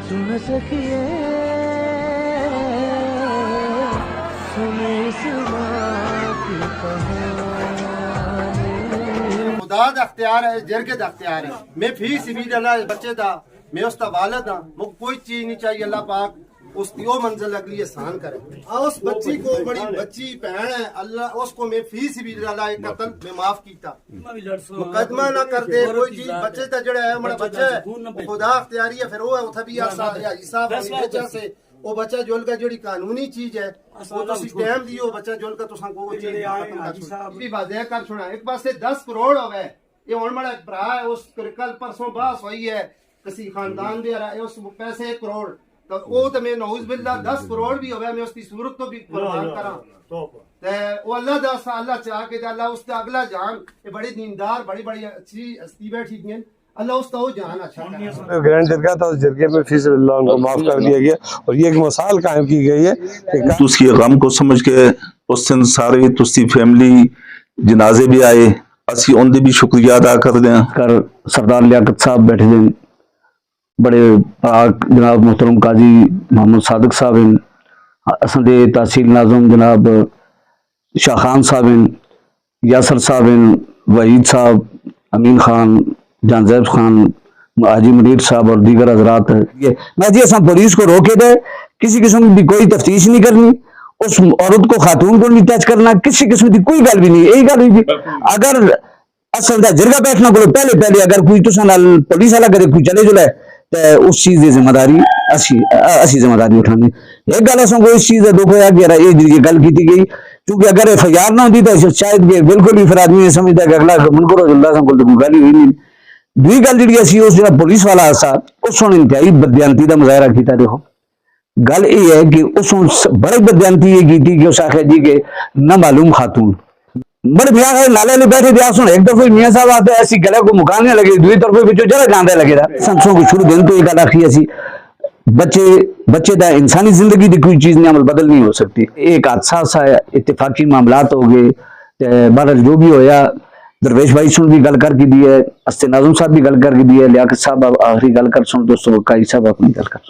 सुन सकिए सुन इस माँ की कहानी। खुदा दा अख्तियार है, जरगे दा अख्तियार है। मैं फी सबील अल्लाह बच्चे दा, मैं उसका वालिद हाँ, मुझे कोई चीज नहीं चाहिए। अल्लाह पाक उसकी वो मंजिल अगली आसान करे। उस बच्ची को, बड़ी बच्ची बहन है, अल्लाह उसको मैं फी सबील अल्लाह एक कत्ल में माफ कीता, मुकदमा ना कर दे कोई चीज। बच्चे दा जड़ा है हमारा बच्चा है, वो खुदा अख्तियारी है। फिर वो है उठा भी हिसाब वजह से वो बच्चा जोल का जोड़ी कानूनी चीज है, वो तो टाइम दियो बच्चा जोल का तो वो चीज भी वाज़ेह कर सुना। एक पासे 10 करोड़ हो गए, ये हुण मेरा भरा है, उस कल परसों बहस हुई है किसी खानदान दे रहा है, उस पैसे 1 करोड़ तो वो तो मैं नौज बिल्ला 10 करोड़ भी होवे, मैं उसकी सूरत तो भी कुर्बान करा। ते वो अल्लाह दा अल्लाह चाह के अल्लाह उसका अगला जान, ये बड़ी दीनदार बड़ी बड़ी अच्छी हस्ती बैठी हैं, अल्लाह उसका वो जान अच्छा करे। ग्रैंड जरगा था, उस जरगे में फीस अल्लाह उनको माफ कर दिया गया और ये एक मिसाल कायम की गई है कि उसकी गम को समझ के उस दिन सारे उसकी फैमिली जनाजे भी आए, असी उनके भी शुक्रिया अदा कर दें। कर सरदार लियाकत साहब बैठे हैं, बड़े पाक जनाब मोहतरम काजी मोहम्मद सादिक साहब हैं, असन दे तहसील नाज़म जनाब शाह खान साहब हैं, यासर साहब हैं, वहीद साहब, अमीन खान, जानजैब खान, हाजी मुनीर साहब और दीगर हजरात है। मैं जी असा पुलिस को रोके दे, किसी किस्म की कोई तफ्तीश नहीं करनी, उस औरत को खातून को नहीं टच करना, किसी किस्म की कोई गल भी नहीं। यही गल हुई अगर असल दा जरगा बैठना को पहले पहले अगर कोई तुसा नाल पुलिस वाला करे कोई चले जुले तो उस चीज की जिम्मेदारी असी जिम्मेदारी उठानी। एक गल असों को इस चीज का दुख होया कि ये गल की गई, क्योंकि अगर एफआईआर ना होती तो शायद बिल्कुल भी फिर आदमी समझता कि अगला मुनकर अल्लाह को कोई गल ही हुई नहीं। दूसरी गल जी उस जो पुलिस वाला सा उस इंतहाई बदयांती का मुजाहरा किया। देखो गल ये है कि उस बड़ी बदयांती ये की कि उस आखिया जी के न मालूम खातून बड़े ब्याह है नाले ने बैठे ब्याह सुन, एक तरफ मियां साहब आते ऐसी गले को मुकाने लगे, दूसरी तरफ बिचो जरा जांदे लगे था। संसों को शुरू दिन तो ये गल आखी ऐसी बच्चे दा इंसानी जिंदगी की कोई चीज नहीं अमल बदल नहीं हो सकती। एक हादसा सा इत्तेफाकी मामलात हो गए, बहरहाल जो भी होया दरवेश भाई सुन भी गल करके दी है, अस्ते नाज़म साहब भी गल करके दी है, लियाकत साहब आखिरी गल कर सुन, दोस्तों काजी साहब अपनी गल कर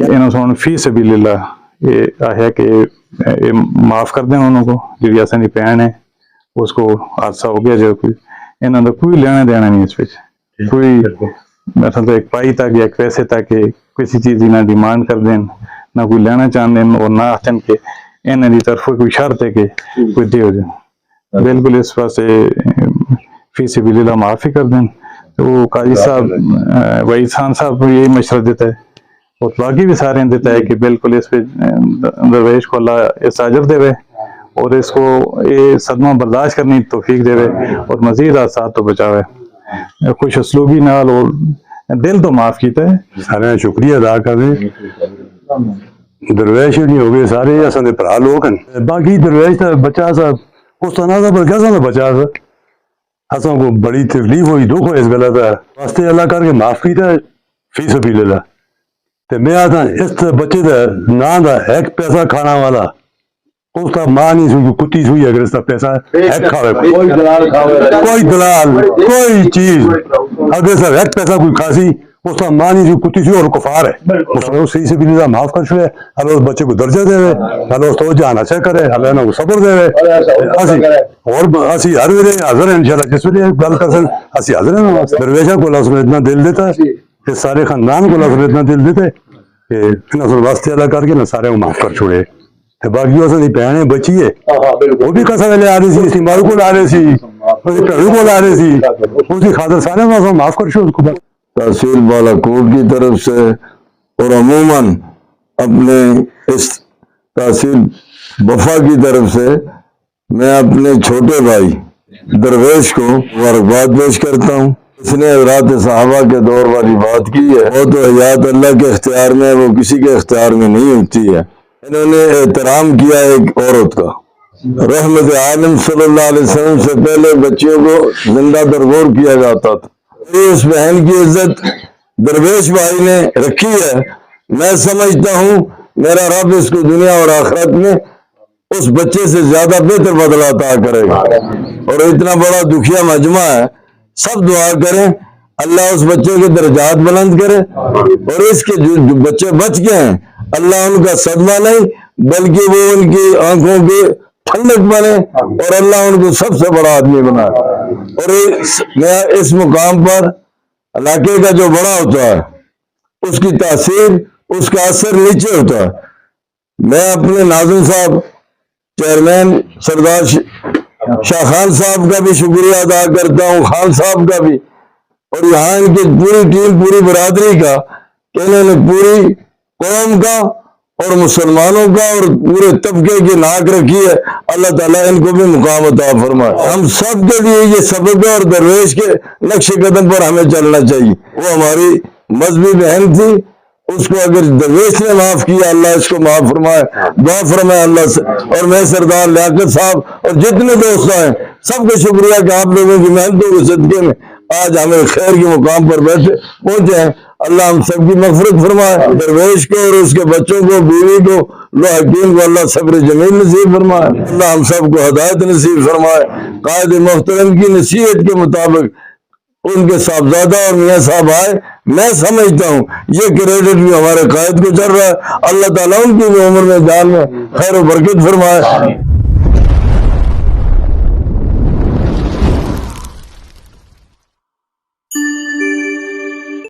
इन्होंने सुन फी सबीलिल्लाह ये है कि ये माफ कर दें उन्होंने को जी असें दी भैन है उसको हादसा हो गया जो कोई इन्हों का कोई लेना देना नहीं इस कोई मतलब एक पाई तक या एक पैसे तक किसी चीज की ना डिमांड कर दें ना कोई लेना चाहते हैं और ना आखन के इन्हों की तरफ कोई शर्त है कि कोई दे हो जाए। बिल्कुल इस पास फी सबीलिल्लाह माफ ही कर दें। तो काजी साहब वहीद खान साहब को यही मशवरा देता है और बाकी भी सारे देता है कि बिल्कुल इस पे दरवेश को अल्लाह इस अजर देवे और इसको ये सदमा बर्दाश्त करने की तौफीक देवे और मजीद हादसा तो बचावे। खुश असलूबी नाल और दिल तो माफ किया है, सारे शुक्रिया अदा कर रहे। दरवेश नहीं हो गए सारे असां दे भरा लोग हैं, बाकी दरवेश का बच्चा सा उस तनाजा पर कैसा था बच्चा सा असां को बड़ी तकलीफ हुई, दुख हो इस गल का वास्ते अल्लाह करके माफ किया फी सबीलिल्लाह। ते मैं आता इस बच्चे का ना दा एक पैसा खाना वाला उसका मां नहीं सुई कुत्ती सुई अगर इसका पैसा है खावे कोई दलाल कोई चीज अगर सब एक पैसा कोई खासी उसका मां नहीं सुई कुत्ती सुई और कुफार है उसको सही से भी नहीं माफ कर छुए। अल्लाह उस बच्चे को दर्जा देवे, अल्लाह उसको जान अच्छा करे, अल्लाह ना सबर देवे। और असी हर वेले हाजिर हैं इंशाल्लाह जिस वेले गल कर सन असी हाजिर हैं। दरवेशा को अल्लाह उसने इतना दिल देता है, सारे खानदान को अल्लाह उसने इतना दिल देता है कि वास्ते अल्लाह करके ना सारे को माफ कर छोड़े। बाकी उस भैन बची है वो भी कसा वेले आ रही थी, मारू को आ रही थी, घरू को आ रही थी, उसकी खातर सारे माफ कर छोड़ उसको। तहसील बालाकोट की तरफ से और अमूमन अपने इस तहसील वफा की तरफ से मैं अपने छोटे भाई दरवेश को मुबारकबाद पेश करता हूँ। इसने हज़रात सहाबा के दौर वाली बात की है, वो तो हयात अल्लाह के इख्तियार में, वो किसी के इख्तियार में नहीं होती है। इन्होंने एहतराम किया एक औरत का, रहमत आलम सल्लल्लाहु अलैहि वसल्लम से पहले बच्चियों को जिंदा दरगोर किया जाता था। उस बहन की इज्जत दरवेश भाई ने रखी है। मैं समझता हूँ मेरा रब इसको दुनिया और आखिरत में उस बच्चे से ज्यादा बेहतर बदला अता करेगा। और इतना बड़ा दुखिया मजमा है, सब दुआ करें اللہ اس بچے کے درجات بلند کرے، اور اس کے جو بچے بچ گئے ہیں اللہ ان کا صدمہ نہیں بلکہ وہ ان کی آنکھوں کی ٹھنڈک بنے، اور اللہ ان کو سب سے بڑا آدمی بنائے۔ اور میں اس مقام پر علاقے کا جو بڑا ہوتا ہے اس کی تاثیر، اس کا اثر نیچے ہوتا ہے۔ میں اپنے ناظم صاحب چیئرمین سردار شاہ خان صاحب کا بھی شکریہ ادا کرتا ہوں، خان صاحب کا بھی، اور یہاں ان کی پوری ٹیم، پوری برادری کا، کہ انہوں نے پوری قوم کا اور مسلمانوں کا اور پورے طبقے کی ناک رکھی ہے۔ اللہ تعالیٰ ان کو بھی مقام عطا فرمائے۔ ہم سب کے لیے یہ سبق ہے، اور درویش کے نقش قدم پر ہمیں چلنا چاہیے۔ وہ ہماری مذہبی بہن تھی، اس کو اگر درویش نے معاف کیا اللہ اس کو معاف فرمائے، دعا فرمائے اللہ سے۔ اور میں سردار لیاقت صاحب اور جتنے دوست ہیں سب کو شکریہ کہ آپ لوگوں کی محنتوں کے صدقے میں آج ہمیں خیر کے مقام پر پہنچے ہیں۔ اللہ ہم سب کی مغفرت فرمائے، درویش کو اور اس کے بچوں کو، بیوی کو، حکیم کو اللہ صبر جمیل نصیب فرمائے، اللہ ہم سب کو ہدایت نصیب فرمائے۔ قائد محترم کی نصیحت کے مطابق ان کے صاحبزادہ اور میاں صاحب آئے، میں سمجھتا ہوں یہ کریڈٹ بھی ہمارے قائد کو چل رہا ہے۔ اللہ تعالیٰ ان کی بھی عمر میں جان میں خیر و برکت فرمائے۔